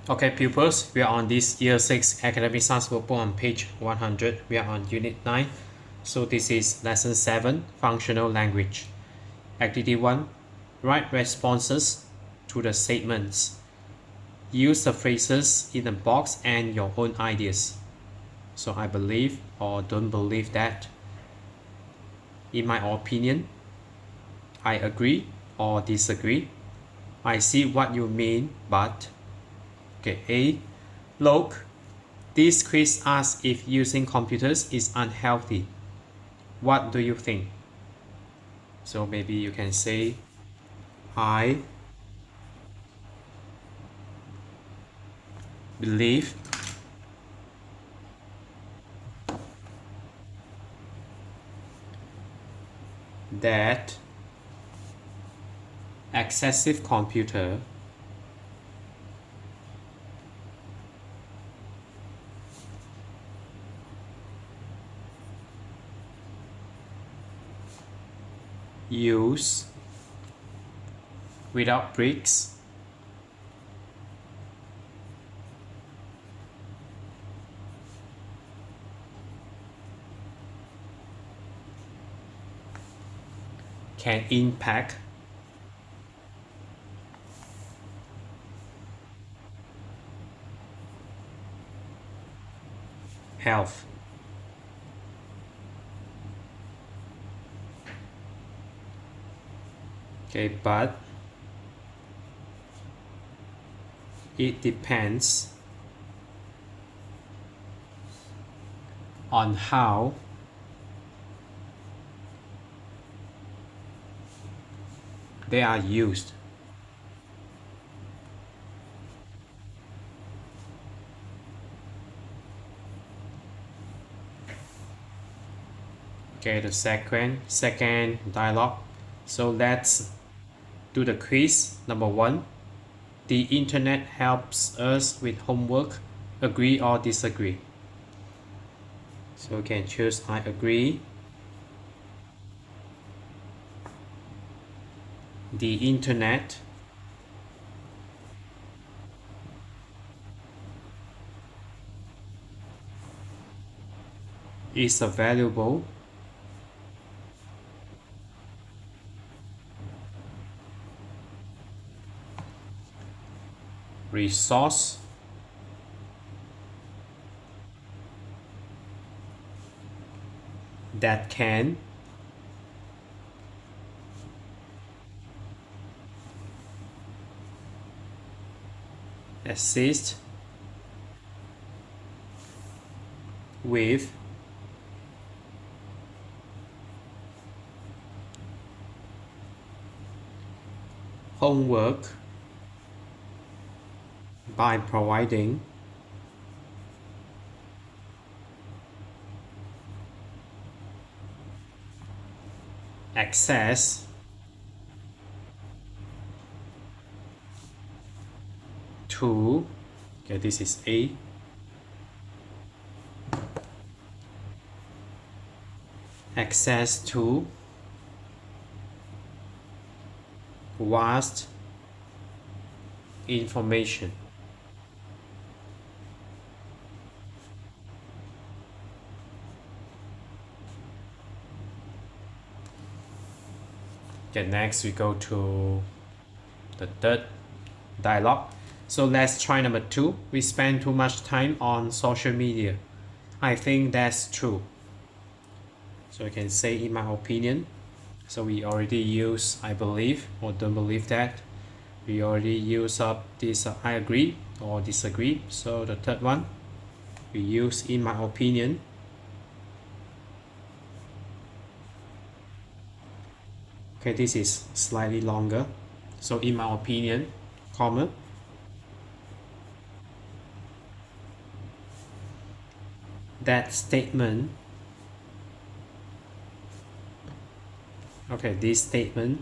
Okay, pupils, we are on this Year 6 Academy Stars Workbook on page 100. We are on Unit 9. So this is Lesson 7, Functional Language. Activity 1, write responses to the statements. Use the phrases in the box and your own ideas. So I believe or don't believe that. In my opinion, I agree or disagree. I see what you mean, but... Okay, A. Look, this quiz asks if using computers is unhealthy. What do you think? So maybe you can say, I believe that excessive computer use without breaks can impact health. Okay, but it depends on how they are used. Okay, the second dialogue. So let's do the quiz. Number 1. The internet helps us with homework. Agree or disagree? So you can choose I agree. The internet is a valuable resource that can assist with homework by providing access to, okay, this is A, access to vast information. Okay, next we go to the third dialogue. So let's try number 2. We spend too much time on social media. I think that's true. So I can say in my opinion. So we already use I believe or don't believe that. We already use up this I agree or disagree. So the third one, we use in my opinion. Okay, this is slightly longer. So in my opinion, comma. That statement. Okay, this statement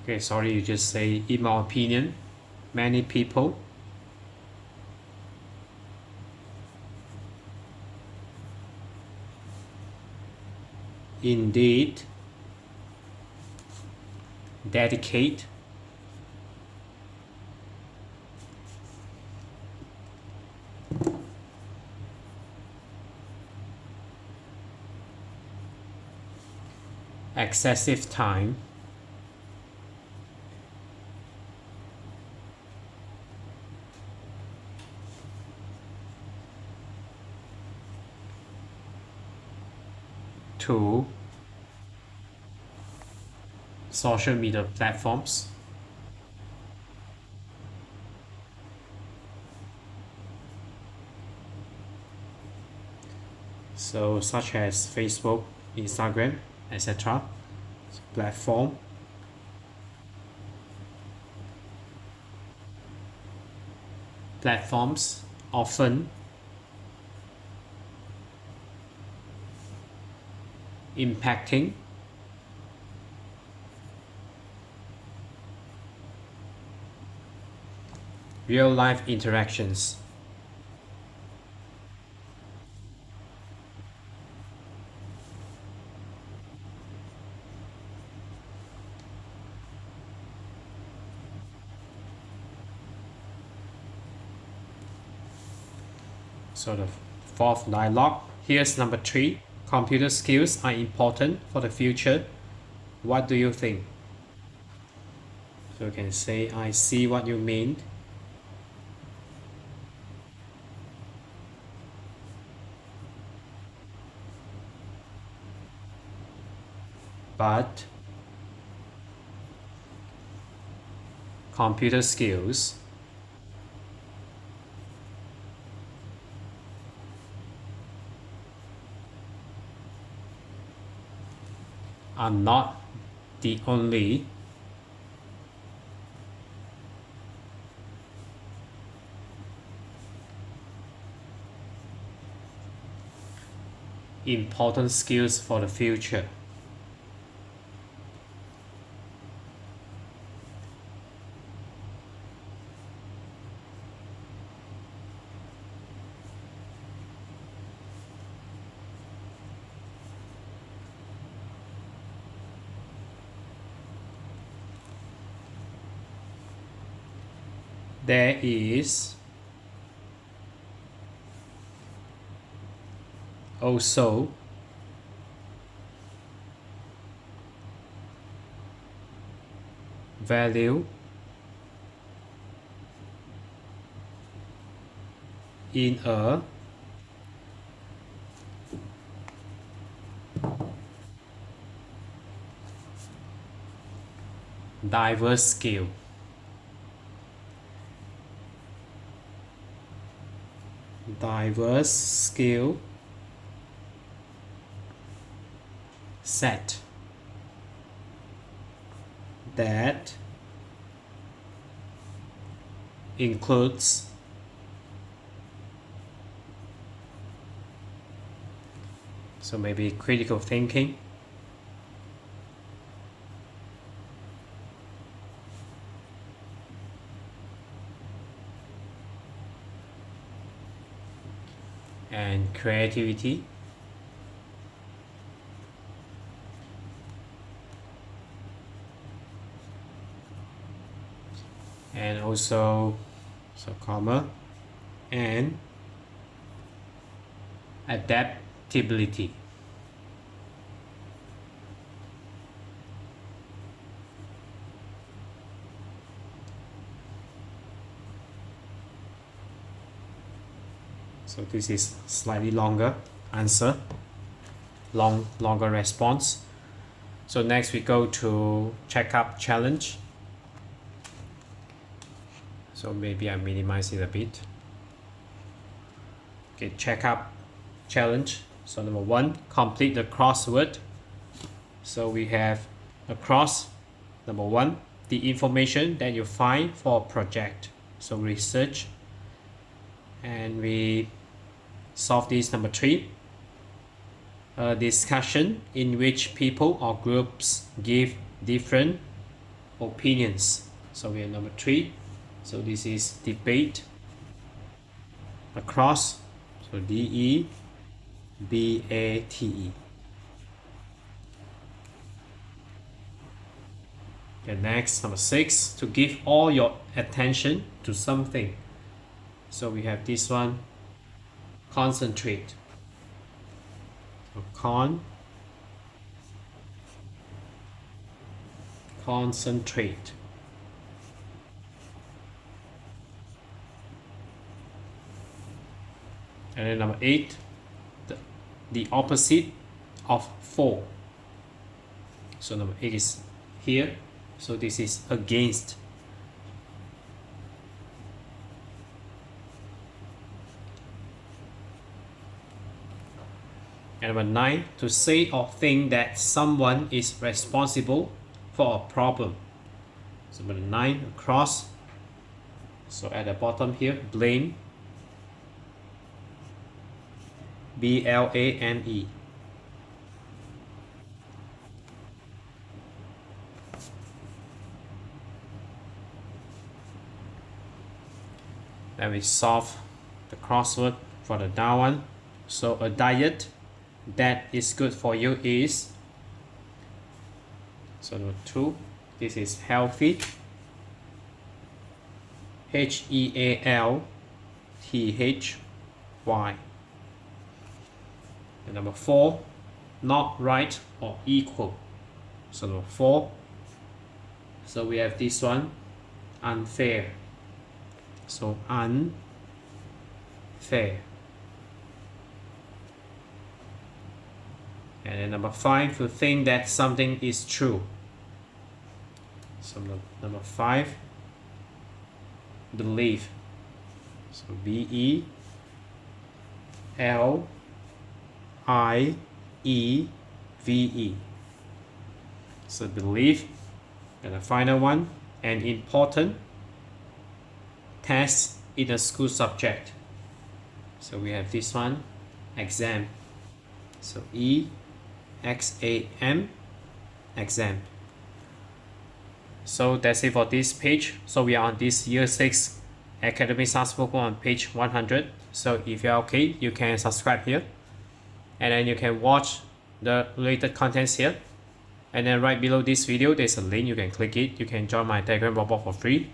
Okay, sorry, you just say, in my opinion, many people. Indeed, dedicate excessive time to social media platforms. So such as Facebook, Instagram, etc. Platform. Platforms often impacting real life interactions. So the fourth dialogue. Here's number 3. Computer skills are important for the future. What do you think? So you can say, I see what you mean. But computer skills are not the only important skills for the future. There is also value in a diverse skill. Diverse skill set that includes so maybe critical thinking, and creativity, and also comma, and adaptability. So this is slightly longer answer, longer response. So next we go to checkup challenge. So maybe I minimize it a bit. Okay, checkup challenge. So number 1, complete the crossword. So we have across number 1, the information that you find for a project. So research, and we solve this. Number 3, a discussion in which people or groups give different opinions. So we have number 3. So this is debate. Across, so DEBATE. Okay, next, number 6, to give all your attention to something. So we have this one, concentrate. So concentrate. And then number 8, the opposite of for. So number 8 is here. So this is against. And number 9, to say or think that someone is responsible for a problem. So number 9, across. So at the bottom here, blame. BLAME. Then we solve the crossword for the down one. So a diet that is good for you is, so number 2, this is healthy. HEALTHY. And number 4, not right or equal. So number 4, so we have this one, unfair. So unfair. And then number 5, to think that something is true. So number 5, believe. So BELIEVE. So believe. And the final one, an important test in a school subject. So we have this one, exam. So EXAM, exam. So that's it for this page. So we are on this year 6 Academy Stars Workbook on page 100. So if you're okay, you can subscribe here. And then you can watch the related contents here. And then right below this video, there's a link, you can click it. You can join my Telegram robot for free.